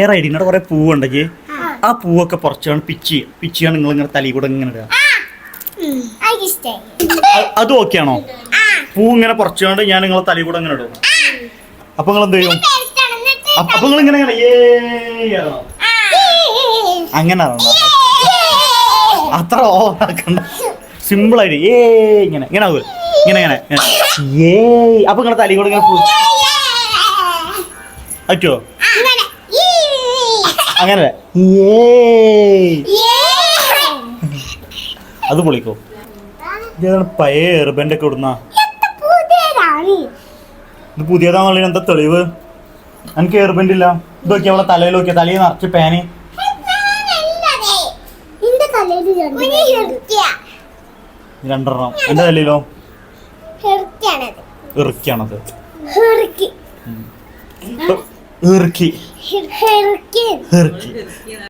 വേറെ ഐഡിയുടെ കുറെ പൂവുണ്ടെങ്കിൽ ആ പൂവൊക്കെ കുറച്ചാണ് പിച്ചിയാണ് നിങ്ങൾ ഇങ്ങനെ തലയിൽ കൂടെ ഇങ്ങനെ ഇടുക. അതും ഓക്കെ ആണോ? പൂ ഇങ്ങനെ കുറച്ചുകൊണ്ട് ഞാൻ നിങ്ങളെ തലയിൽ കൂടെ ഇങ്ങനെ ഇടും. അപ്പൊ നിങ്ങൾ എന്ത് ചെയ്യും? അപ്പൊ നിങ്ങൾ ഇങ്ങനെ അങ്ങനെ അത്ര ഓവറാക്കണ്ട, സിമ്പിൾ ആയിട്ട് ഇങ്ങനെ ഇങ്ങനെ ആവുക, ഇങ്ങനെ അപ്പൊ നിങ്ങളെ തലയിൽ കൂടെ ഇങ്ങനെ പൂ പറ്റുമോ? അങ്ങനെ അത് പൊളിക്കോ? ഇതാണ് പഴയ എയർബെൻഡ് ഒക്കെ ഇടുന്ന. ഇത് പുതിയതാണെന്നുള്ള എന്താ തെളിവ്? എനിക്ക് എയർബെൻഡ് ഇല്ല. ഇത് നോക്കി അവിടെ തലയിൽ നോക്കിയ തലയിൽ നിറച്ച് പാന്. രണ്ടെണ്ണം എന്റെ തലയിലോ? ഇറുക്കിയാണത്. ഇറുക്കി